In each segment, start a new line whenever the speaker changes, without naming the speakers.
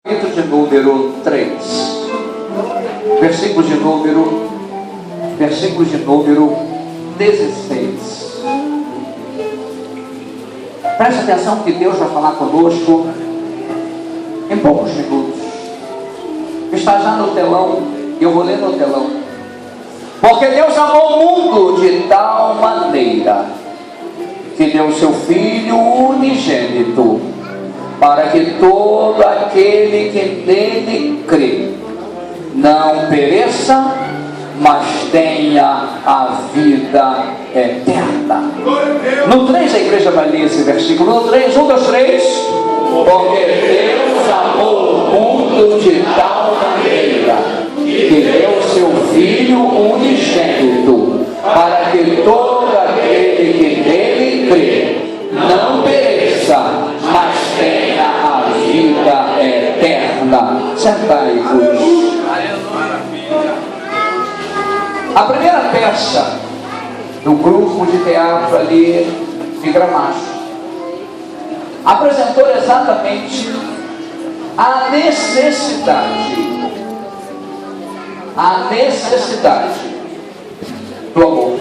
de número 3, versículo de número 16. Preste atenção que Deus vai falar conosco em poucos minutos. Está já no telão, eu vou ler no telão. Porque Deus amou o mundo de tal maneira que deu o seu Filho unigênito, para que todo aquele que nele crê não pereça, mas tenha a vida eterna. No 3 a igreja vai ler esse versículo. No 3, 1, 2, 3. Porque Deus amou o mundo de tal maneira que deu o seu Filho unigênito, para que todo aquele que nele crê não pereça, mas tenha a vida eterna. Sentai-vos. A primeira peça do grupo de teatro ali de Gramacho apresentou exatamente a necessidade do amor.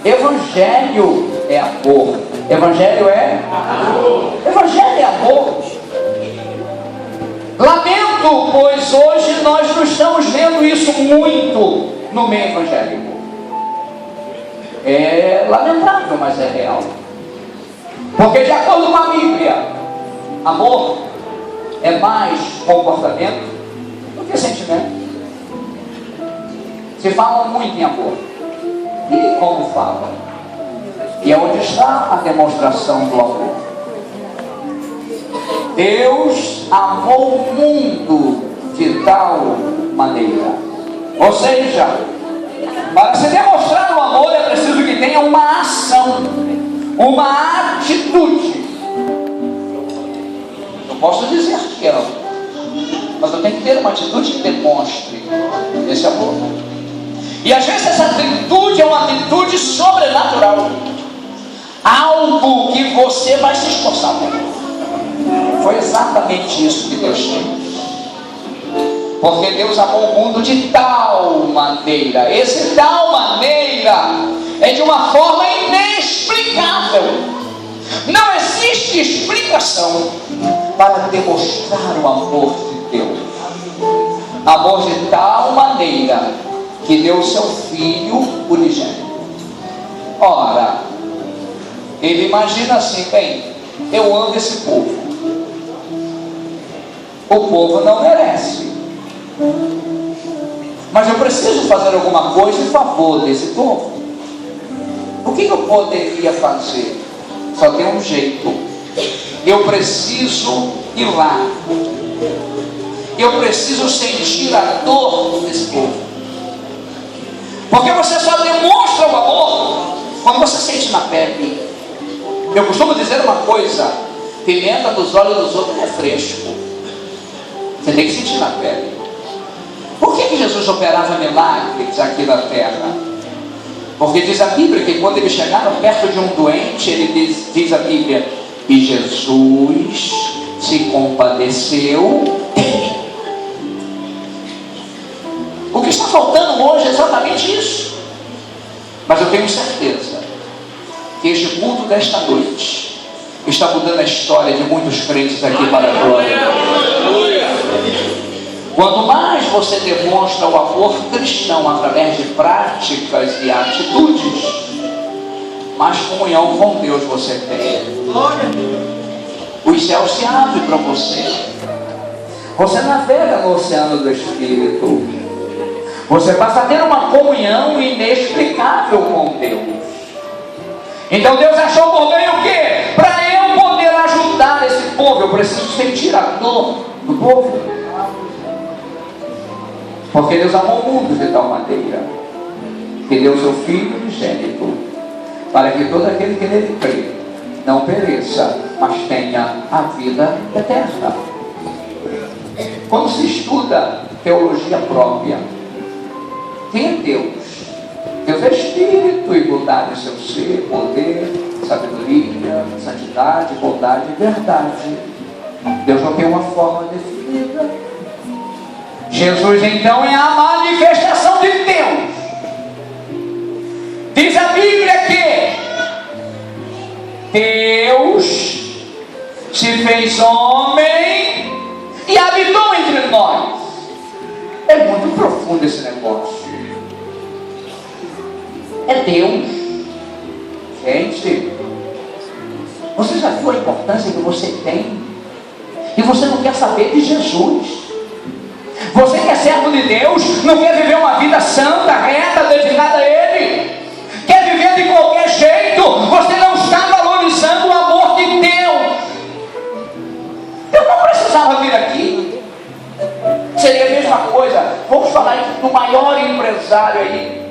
Evangelho é amor. Evangelho é amor. Evangelho é amor. Lamento, pois hoje nós não estamos vendo isso muito no meio evangélico. É lamentável, mas é real. Porque de acordo com a Bíblia, amor é mais comportamento do que sentimento. Se fala muito em amor. E como fala? E é onde está a demonstração do amor. Deus amou o mundo de tal maneira. Ou seja, para se demonstrar o amor é preciso que tenha uma ação, uma atitude. Eu posso dizer que amo, mas eu tenho que ter uma atitude que demonstre esse amor. E às vezes essa atitude é uma atitude sobrenatural, algo que você vai se esforçar por. Foi exatamente isso que Deus fez. Porque Deus amou o mundo de tal maneira. Esse tal maneira é de uma forma inexplicável. Não existe explicação para demonstrar o amor de Deus. Amor de tal maneira que deu o seu Filho unigênito. Ora, ele imagina assim: bem, eu amo esse povo. O povo não merece, mas eu preciso fazer alguma coisa em favor desse povo. O que eu poderia fazer? Só tem um jeito. Eu preciso ir lá. Eu preciso sentir a dor desse povo. Porque você só demonstra o amor quando você sente na pele. Eu costumo dizer uma coisa: pimenta dos olhos dos outros é fresco. Você tem que sentir na pele. Por que Jesus operava milagres aqui na terra? Porque diz a Bíblia que quando eles chegaram perto de um doente, ele diz a Bíblia, e Jesus se compadeceu dele. O que está faltando hoje é exatamente isso. Mas eu tenho certeza que este culto desta noite está mudando a história de muitos crentes aqui para a glória. Quanto mais você demonstra o amor cristão através de práticas e atitudes, mais comunhão com Deus você tem. Os céus se abrem para você. Você navega no oceano do Espírito. Você passa a ter uma comunhão inexplicável com Deus. Então Deus achou por bem o quê? Para eu poder ajudar esse povo, eu preciso sentir a dor do povo. Porque Deus amou o mundo de tal maneira que deu o seu Filho unigênito, para que todo aquele que nele crê não pereça, mas tenha a vida eterna. Quando se estuda teologia própria, quem é Deus? Deus é Espírito e bondade em seu ser, poder, sabedoria, santidade, bondade e verdade. Deus não tem uma forma definida. Jesus então é a manifestação de Deus. Diz a Bíblia que Deus se fez homem e habitou entre nós. É muito profundo esse negócio. É Deus. Gente, você já viu a importância que você tem? E você não quer saber de Jesus. Você que é servo de Deus, não quer viver uma vida santa, reta, dedicada a Ele. Quer viver de qualquer jeito. Você não está valorizando o amor de Deus. Eu não precisava vir aqui. Seria a mesma coisa. Vamos falar do maior empresário aí.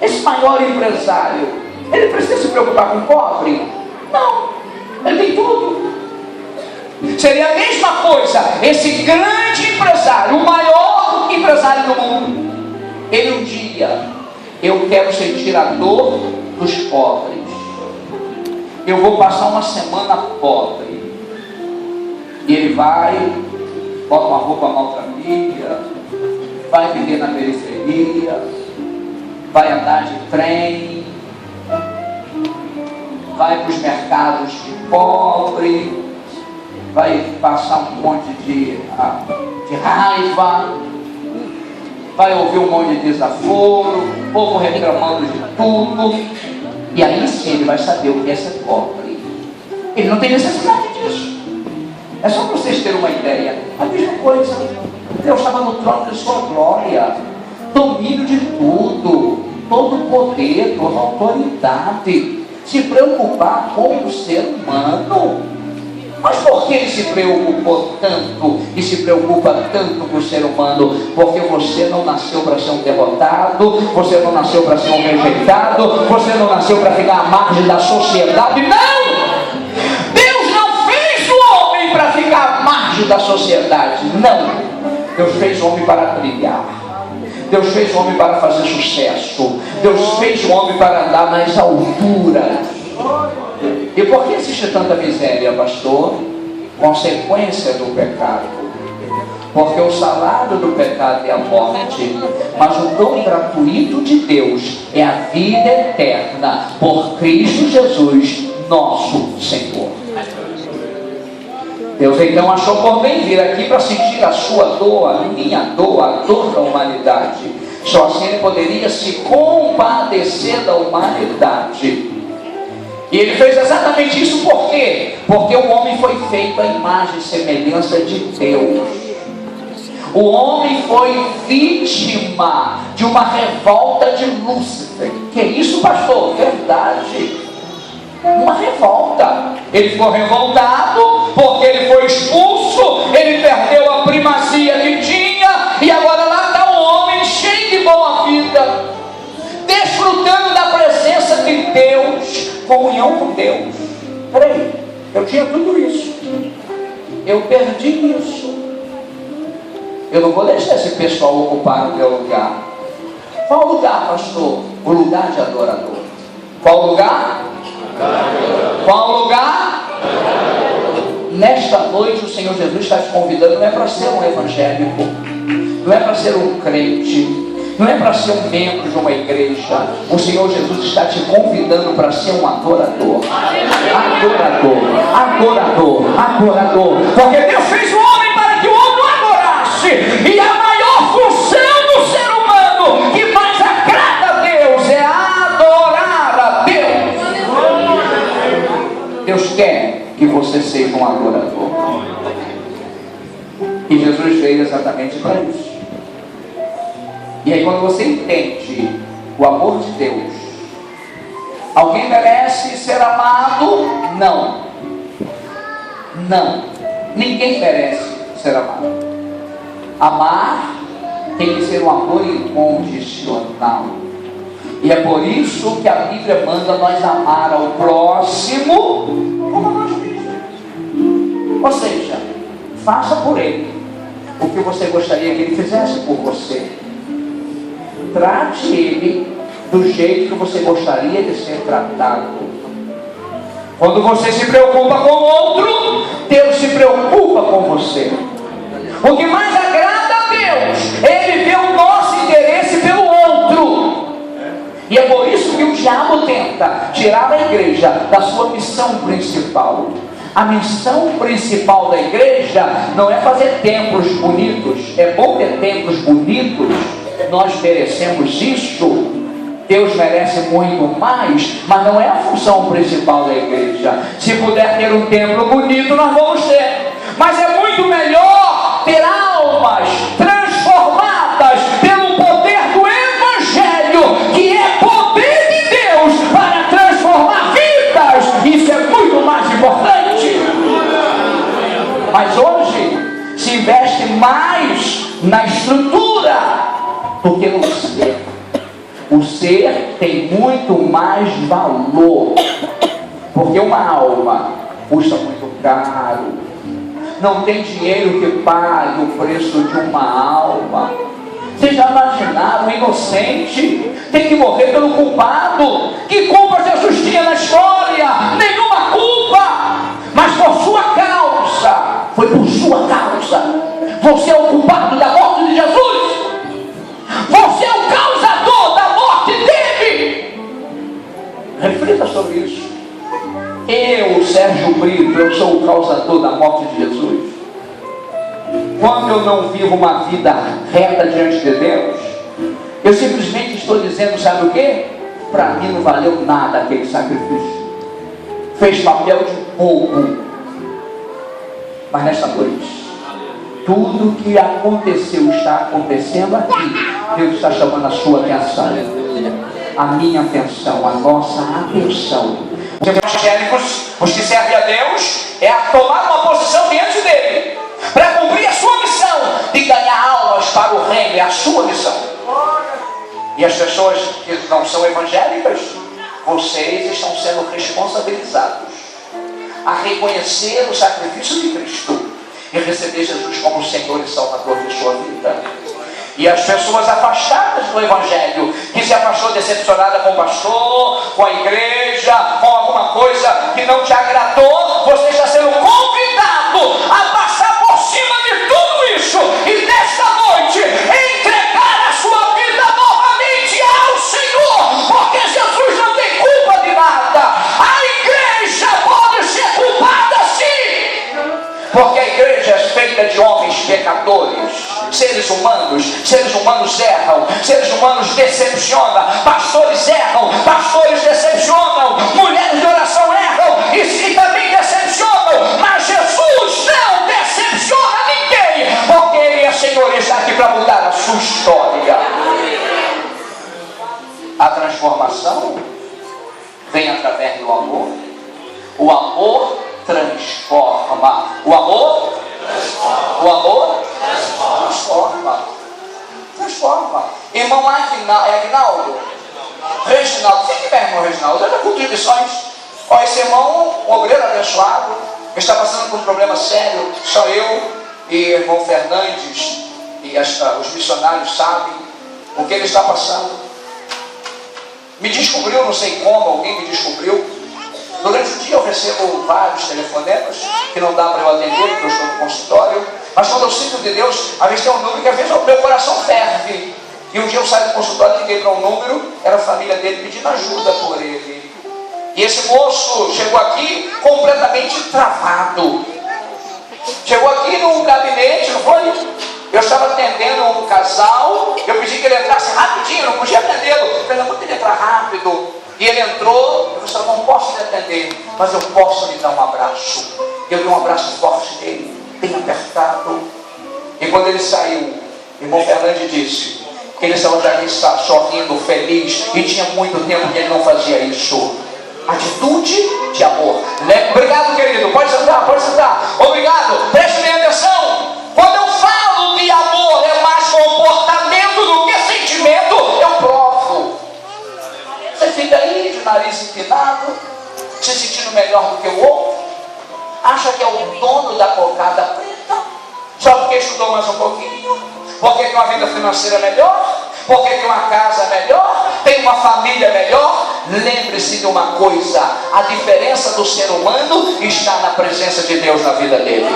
Esse maior empresário, ele precisa se preocupar com o pobre? Não. Ele tem tudo. Seria a mesma coisa, esse grande empresário, o maior empresário do mundo, ele um dia, eu quero sentir a dor dos pobres, eu vou passar uma semana pobre, e ele vai, bota uma roupa maltramida, vai viver na periferia, vai andar de trem, vai para os mercados de pobre, vai passar um monte de raiva, vai ouvir um monte de desaforo, o povo reclamando de tudo, e aí sim ele vai saber o que é ser pobre. Ele não tem necessidade disso. É só para vocês terem uma ideia. A mesma coisa, Deus estava no trono de sua glória, domínio de tudo, todo poder, toda autoridade, se preocupar com o ser humano. Mas por que ele se preocupou tanto e se preocupa tanto com o ser humano? Porque você não nasceu para ser um derrotado, você não nasceu para ser um rejeitado, você não nasceu para ficar à margem da sociedade. Não! Deus não fez o homem para ficar à margem da sociedade. Não! Deus fez o homem para brilhar. Deus fez o homem para fazer sucesso. Deus fez o homem para andar nas alturas. E por que existe tanta miséria, pastor? Consequência do pecado. Porque o salário do pecado é a morte, mas o dom gratuito de Deus é a vida eterna por Cristo Jesus, nosso Senhor. Deus então achou por bem vir aqui para sentir a sua dor, a minha dor, a dor da humanidade. Só assim ele poderia se compadecer da humanidade. E ele fez exatamente isso por quê? Porque o homem foi feito à imagem e semelhança de Deus. O homem foi vítima de uma revolta de Lúcifer. Que é isso, pastor? Verdade. Uma revolta. Ele ficou revoltado porque ele foi expulso, ele perdeu a primazia que tinha, e agora lá está um homem cheio de boa vida, desfrutando da presença de Deus, comunhão com Deus. Peraí, eu tinha tudo isso, eu perdi isso, eu não vou deixar esse pessoal ocupar o meu lugar. Qual lugar, pastor? O lugar de adorador. Qual lugar? Qual lugar? Nesta noite o Senhor Jesus está te convidando. Não é para ser um evangélico, não é para ser um crente, não é para ser um membro de uma igreja. O Senhor Jesus está te convidando para ser um adorador. Adorador, adorador, adorador. Porque Deus fez o homem para que o homem o adorasse. E a maior função do ser humano que mais agrada a Deus é adorar a Deus. Deus quer que você seja um adorador. E Jesus veio exatamente para isso. E aí quando você entende o amor de Deus, alguém merece ser amado? Não. Não. Ninguém merece ser amado. Amar tem que ser um amor incondicional. E é por isso que a Bíblia manda nós amar ao próximo como a nós mesmos. Ou seja, faça por ele o que você gostaria que ele fizesse por você. Trate ele do jeito que você gostaria de ser tratado. Quando você se preocupa com o outro, Deus se se preocupa com você. O que mais agrada a Deus é Ele ver o nosso interesse pelo outro. E é por isso que o diabo tenta tirar a igreja da sua missão principal. A missão principal da igreja não é fazer templos bonitos. É bom ter templos bonitos, nós merecemos isso. Deus merece muito mais, mas não é a função principal da igreja. Se puder ter um templo bonito, nós vamos ter. Mas é muito melhor ter almas transformadas pelo poder do Evangelho, que é poder de Deus para transformar vidas. Isso é muito mais importante. Mas hoje se investe mais na estrutura do que no ser. O ser tem muito mais valor, porque uma alma custa muito caro. Não tem dinheiro que pague o preço de uma alma. Vocês já imaginaram? O inocente tem que morrer pelo culpado. Que culpa Jesus tinha na história? Nenhuma culpa. Mas por sua causa, foi por sua causa. Você é o culpado da morte de Jesus. Você é o causador da morte dele. Reflita sobre isso. Eu, Sérgio Brito, eu sou o causador da morte de Jesus. Quando eu não vivo uma vida reta diante de Deus, eu simplesmente estou dizendo, sabe o quê? Para mim não valeu nada aquele sacrifício. Fez papel de bobo. Mas nesta noite, tudo que aconteceu está acontecendo aqui. Deus está chamando a sua atenção, a minha atenção, a nossa atenção. Os evangélicos, os que servem a Deus, é a tomar uma posição diante dele, para cumprir a sua missão de ganhar almas para o reino. É a sua missão. E as pessoas que não são evangélicas, vocês estão sendo responsabilizados a reconhecer o sacrifício de Cristo e receber Jesus como Senhor e Salvador de sua vida. E as pessoas afastadas do Evangelho, que se afastou decepcionada com o pastor, com a igreja, com alguma coisa que não te agradou, você está sendo convidado a passar por cima de tudo isso e nesta noite entregar a sua vida novamente ao Senhor, porque Jesus não tem culpa de nada. A igreja pode ser culpada sim, porque a igreja é feita de homens pecadores. Seres humanos erram, seres humanos decepcionam, pastores erram, pastores decepcionam, mulheres de oração erram e também decepcionam, mas Jesus não decepciona ninguém, porque Ele é Senhor e está aqui para mudar a sua história. A transformação vem através do amor. O amor transforma. O amor transforma. Irmão Aguinaldo, Reginaldo, quem é irmão Reginaldo? É da culto de missões. Ó, esse irmão, um obreiro abençoado, está passando por um problema sério. Só eu e o irmão Fernandes e os missionários sabem o que ele está passando. Me descobriu, não sei como, alguém me descobriu. Durante o dia eu recebo vários telefonemas que não dá para eu atender, porque eu estou no consultório. Mas quando eu sinto de Deus, às vezes tem um número que às vezes o meu coração ferve. E um dia eu saio do consultório, liguei para um número, era a família dele pedindo ajuda por ele. E esse moço chegou aqui completamente travado. Chegou aqui num gabinete, não foi? Eu estava atendendo um casal, eu pedi que ele entrasse rapidinho, eu não podia atendê-lo. Pelo amor de Deus, entrar rápido. E ele entrou, eu disse, eu não posso lhe atender, mas eu posso lhe dar um abraço. Eu dei um abraço forte nele, bem apertado. E quando ele saiu, o irmão Fernandes disse que ele saiu daqui sorrindo, feliz, e tinha muito tempo que ele não fazia isso. Atitude de amor. Obrigado, querido, pode sentar, pode sentar. Obrigado, preste bem atenção. Quando eu falo de amor, é mais comportamento do que sentimento, eu provo. Você fica aí de nariz empinado, se sentindo melhor do que o outro, acha que é o dono da cocada preta, só porque estudou mais um pouquinho, porque tem uma vida financeira melhor, porque tem uma casa melhor, tem uma família melhor, lembre-se de uma coisa: a diferença do ser humano está na presença de Deus na vida dele.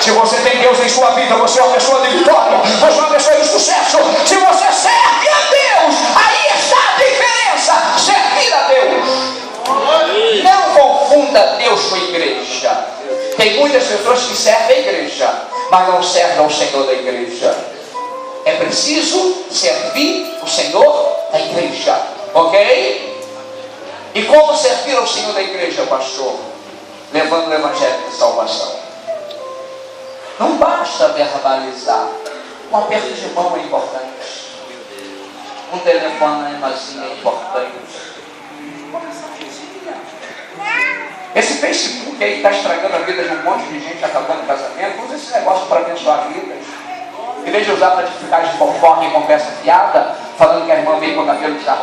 Se você tem Deus em sua vida, você é uma pessoa de vitória, você é uma pessoa de sucesso. Se você serve a Deus, aí está a diferença: servir a Deus. Não confunda Deus com a igreja. Tem muitas pessoas que servem a igreja, mas não servem ao Senhor da igreja. É preciso servir o Senhor da igreja, ok? E como servir ao Senhor da igreja, pastor? Levando o evangelho de salvação. Não basta verbalizar. Um aperto de mão é importante. Um telefonemazinho é importante. Esse Facebook aí está estragando a vida de um monte de gente, acabando o casamento. Usa esse negócio para abençoar vidas. Em vez de usar para ficar de fofoca e conversa fiada, falando que a irmã veio com o cabelo desarrumado.